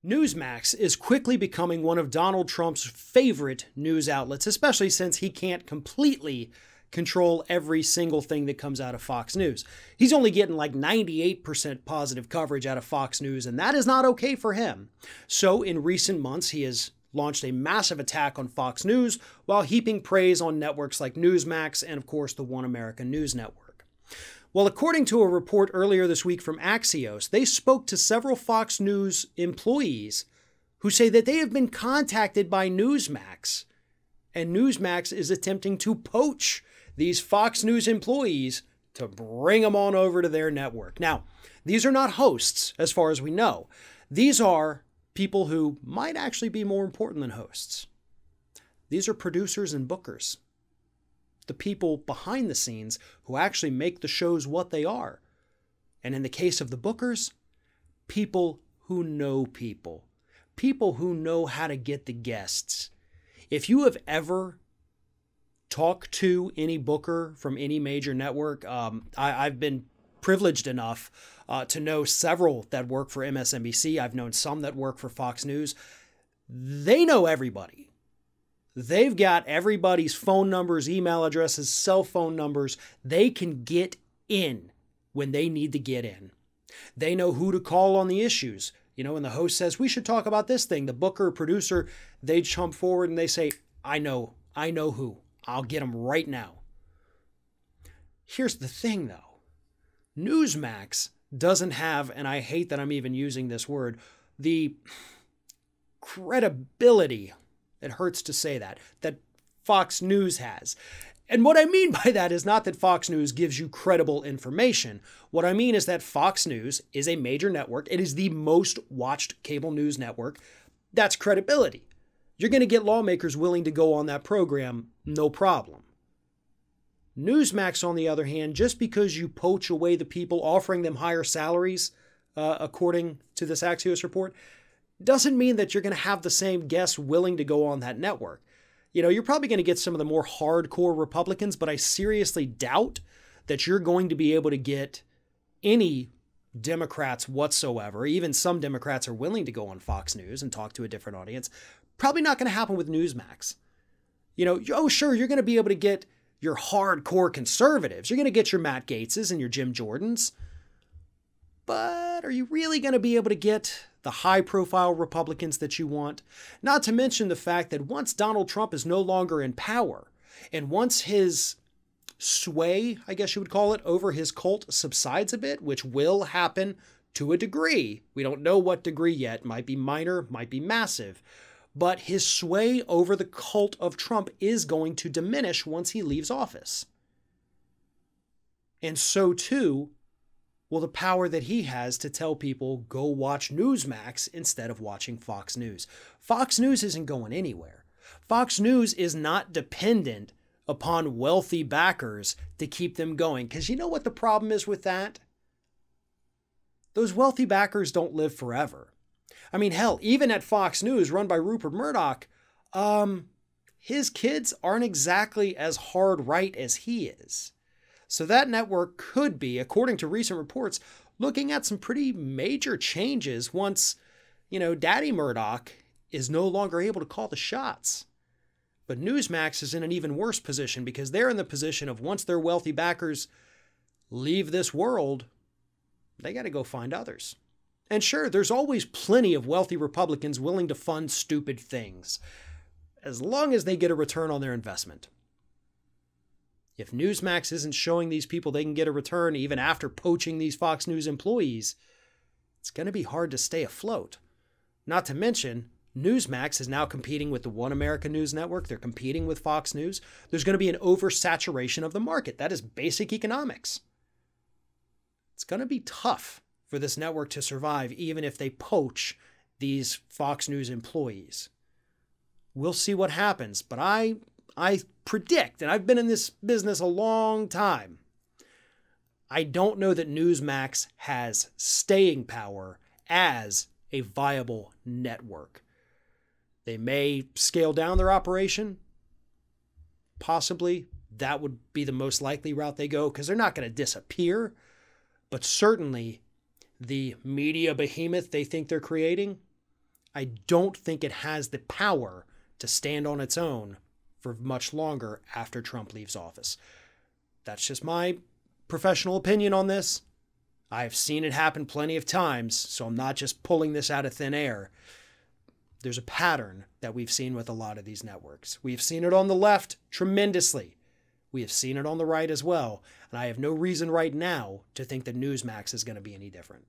Newsmax is quickly becoming one of Donald Trump's favorite news outlets, especially since he can't completely control every single thing that comes out of Fox News. He's only getting like 98% positive coverage out of Fox News, and that is not okay for him. So in recent months, he has launched a massive attack on Fox News while heaping praise on networks like Newsmax and, of course, the One American News Network. Well, according to a report earlier this week from Axios, they spoke to several Fox News employees who say that they have been contacted by Newsmax, and Newsmax is attempting to poach these Fox News employees to bring them on over to their network. Now, these are not hosts, as far as we know. These are people who might actually be more important than hosts. These are producers and bookers. The people behind the scenes who actually make the shows what they are. And in the case of the bookers, people who know people. People who know how to get the guests. If you have ever talked to any booker from any major network, I've been privileged enough to know several that work for MSNBC. I've known some that work for Fox News. They know everybody. They've got everybody's phone numbers, email addresses, cell phone numbers. They can get in when they need to get in. They know who to call on the issues. You know, when the host says, we should talk about this thing, the booker or producer, they jump forward and they say, I know who. I'll get them right now. Here's the thing, though. Newsmax doesn't have, and I hate that I'm even using this word, the credibility, it hurts to say that Fox News has. And what I mean by that is not that Fox News gives you credible information. What I mean is that Fox News is a major network. It is the most watched cable news network. That's credibility. You're going to get lawmakers willing to go on that program, no problem. Newsmax, on the other hand, just because you poach away the people offering them higher salaries, according to this Axios report, doesn't mean that you're going to have the same guests willing to go on that network. You know, you're probably going to get some of the more hardcore Republicans, but I seriously doubt that you're going to be able to get any Democrats whatsoever. Even some Democrats are willing to go on Fox News and talk to a different audience. Probably not going to happen with Newsmax. You know, oh, sure, you're going to be able to get your hardcore conservatives. You're going to get your Matt Gaetzes and your Jim Jordans. But are you really going to be able to get the high-profile Republicans that you want? Not to mention the fact that once Donald Trump is no longer in power, and once his sway, I guess you would call it, over his cult subsides a bit, which will happen to a degree. We don't know what degree yet. Might be minor, might be massive. But his sway over the cult of Trump is going to diminish once he leaves office. And so, too, will the power that he has to tell people, go watch Newsmax instead of watching Fox News. Fox News isn't going anywhere. Fox News is not dependent upon wealthy backers to keep them going. Because you know what the problem is with that? Those wealthy backers don't live forever. I mean, hell, even at Fox News, run by Rupert Murdoch, his kids aren't exactly as hard right as he is. So that network could be, according to recent reports, looking at some pretty major changes once, you know, Daddy Murdoch is no longer able to call the shots. But Newsmax is in an even worse position because they're in the position of once their wealthy backers leave this world, they got to go find others. And sure, there's always plenty of wealthy Republicans willing to fund stupid things, as long as they get a return on their investment. If Newsmax isn't showing these people they can get a return even after poaching these Fox News employees, it's going to be hard to stay afloat. Not to mention, Newsmax is now competing with the One American News Network. They're competing with Fox News. There's going to be an oversaturation of the market. That is basic economics. It's going to be tough for this network to survive, even if they poach these Fox News employees. We'll see what happens, but I predict, and I've been in this business a long time, I don't know that Newsmax has staying power as a viable network. They may scale down their operation. Possibly that would be the most likely route they go because they're not going to disappear. But certainly the media behemoth they think they're creating, I don't think it has the power to stand on its own for much longer after Trump leaves office. That's just my professional opinion on this. I've seen it happen plenty of times, so I'm not just pulling this out of thin air. There's a pattern that we've seen with a lot of these networks. We've seen it on the left tremendously. We have seen it on the right as well, and I have no reason right now to think that Newsmax is going to be any different.